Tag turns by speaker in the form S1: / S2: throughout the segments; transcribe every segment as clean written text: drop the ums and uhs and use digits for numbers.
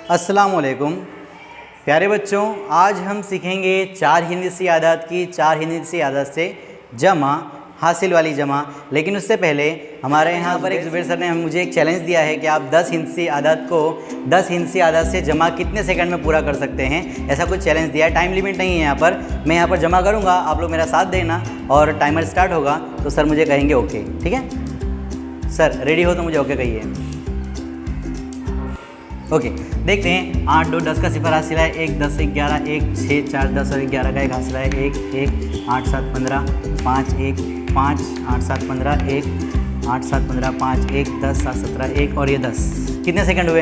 S1: अस्सलामुअलैकुम प्यारे बच्चों, आज हम सीखेंगे 4 हिंदी आदत की 4 हिंदी आदत से जमा हासिल वाली जमा। लेकिन उससे पहले हमारे यहाँ पर एक जुबैर सर ने मुझे एक चैलेंज दिया है कि आप 10 हिंदी आदत को 10 हिंदी आदत से जमा कितने सेकंड में पूरा कर सकते हैं, ऐसा कुछ चैलेंज दिया है। टाइम लिमिट नहीं है यहाँ पर, मैं यहाँ पर जमा करूँगा, आप लोग मेरा साथ देना और टाइमर स्टार्ट होगा तो सर मुझे कहेंगे ओके। ठीक है सर, रेडी हो तो मुझे ओके कहिए। ओके देखते हैं। 8 2 10 का सिफर हासिल है, 1 10 11 1 6 4 10 और 11 का एक हासिल है, 1 1 8 7 15 5 1 5 8 7 15 1 8 7 15 5 1 10 7 17 1 और ये 10। कितने सेकंड हुए?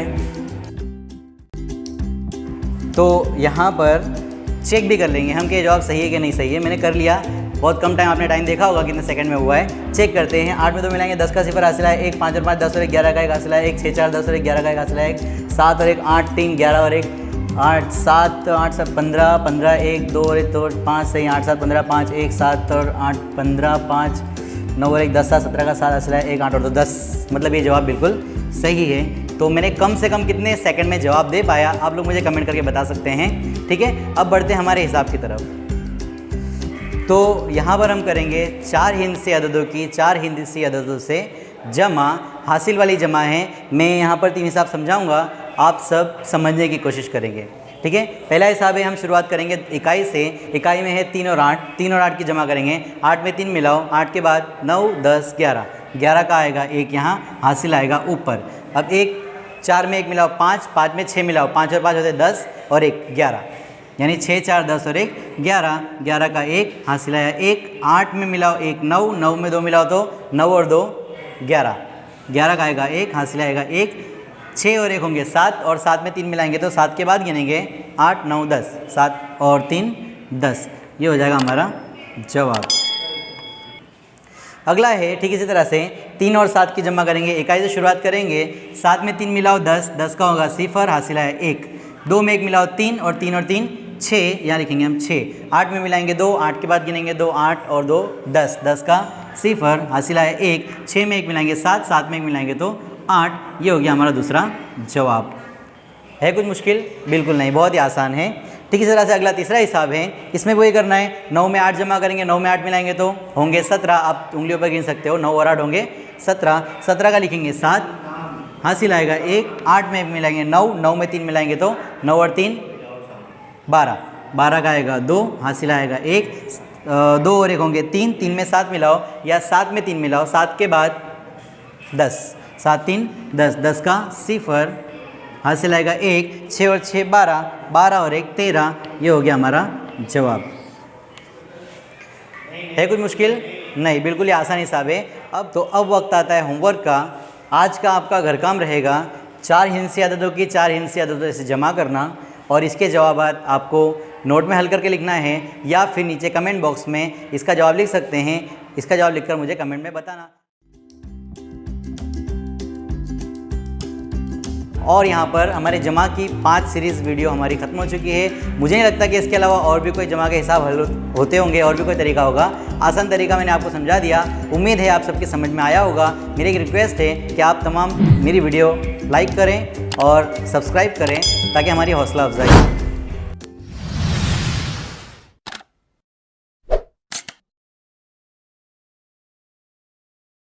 S1: तो यहाँ पर चेक भी कर लेंगे हम कि जवाब सही है कि नहीं सही है। मैंने कर लिया, बहुत कम टाइम आपने टाइम देखा होगा कितने सेकंड में हुआ है। चेक करते हैं। 8 में 2 मिलाएंगे, 10 का सिफर हासिल है, 1 5 और 5 10 और 11 का एक हासिल है, 1 6 4 10 और 11 का एक हासिल है, 1 7 और 1 8 3 11 और 1 8 7 8 7 15 15 1 2 और 1 2 5 6 8 7 15 5 1 7 और 8 15 5 9 और 1 10 7 17 का 7 हासिल है, 1 8 और 2 10। मतलब ये जवाब बिल्कुल सही है। तो मैंने कम से कम कितने सेकंड में जवाब दे पाया, आप लोग मुझे कमेंट करके बता सकते हैं। ठीक है, अब बढ़ते हैं हमारे हिसाब की तरफ। तो यहाँ पर हम करेंगे 4 हिंदी अददों की 4 हिंदी अददों से जमा। हासिल वाली जमा है। मैं यहाँ पर 3 हिसाब समझाऊंगा, आप सब समझने की कोशिश करेंगे। ठीक है, पहला हिसाब है, हम शुरुआत करेंगे इकाई से। इकाई में है 3 और 8, 3 और 8 की जमा करेंगे। 8 में 3 मिलाओ, 8 के बाद 9 10 11, 11 का आएगा एक यहाँ हासिल आएगा ऊपर। अब 1 4 में 1 मिलाओ 5, 5 में 6 मिलाओ, 5 और 5 होते 10 और 1 11, यानी 6 4 10 और 1 11, 11 का एक हासिल आया 1। 8 में मिलाओ 1 9, 9 में 2 मिलाओ तो 9 और 2 11, 11 का आएगा एक हासिल आएगा 1। 6 और 1 होंगे 7 और 7 में 3 मिलाएंगे तो 7 के बाद गिनेंगे 8 9 10, 7 और 3 10। ये हो जाएगा हमारा जवाब। अगला है ठीक इसी तरह से 3 और 7 की जमा करेंगे। इकाई से शुरुआत करेंगे। 7 में 3 मिलाओ 10, 10 का होगा सिफर हासिल है 1। 2 में 1 मिलाओ 3 और 3 और 3 6, यहाँ लिखेंगे हम 6। 8 में मिलाएंगे 2, 8 के बाद गिनेंगे 2 8 और 2 10, 10 का सिफर हासिल है 1। 6 में 1 मिलाएंगे 7, 7 में 1 मिलाएंगे तो 8। ये हो गया हमारा दूसरा जवाब। है कुछ मुश्किल? बिल्कुल नहीं, बहुत ही आसान है। ठीक इसी तरह से अगला तीसरा हिसाब है, इसमें वही करना है। 9 में 8 जमा करेंगे, 9 में 8 मिलाएंगे तो होंगे 17। आप उंगलियों पर गिन सकते हो, 9 और 8 होंगे 17। 17 का लिखेंगे 7 हासिल आएगा 1। 8 में 1 मिलाएंगे 9, 9 में 3 मिलाएंगे तो 9 और 3 12, 12 का आएगा 2 हासिल आएगा 1। 2 और 1 होंगे 3, 3 में 7 मिलाओ या 7 में 3 मिलाओ, 7 के बाद 10, 7 3 10, 10 का सिफर हासिल आएगा 1। 6 और 6 12, 12 और 1 13। ये हो गया हमारा जवाब। है कुछ मुश्किल? नहीं, बिल्कुल ही आसान हिसाब है। अब वक्त आता है होमवर्क का। आज का आपका घर काम रहेगा 4 हिंदी आदतों की 4 हिंदी आदतों से जमा करना और इसके जवाब आपको नोट में हल करके लिखना है या फिर नीचे कमेंट बॉक्स में इसका जवाब लिख सकते हैं। इसका जवाब लिखकर मुझे कमेंट में बताना। और यहाँ पर हमारे जमा की 5 सीरीज़ वीडियो हमारी ख़त्म हो चुकी है। मुझे नहीं लगता कि इसके अलावा और भी कोई जमा के हिसाब हल होते होंगे, और भी कोई तरीका होगा। आसान तरीका मैंने आपको समझा दिया। उम्मीद है आप सबके समझ में आया होगा। मेरी एक रिक्वेस्ट है कि आप तमाम मेरी वीडियो लाइक करें और सब्सक्राइब करें ताकि हमारी हौसला अफजाई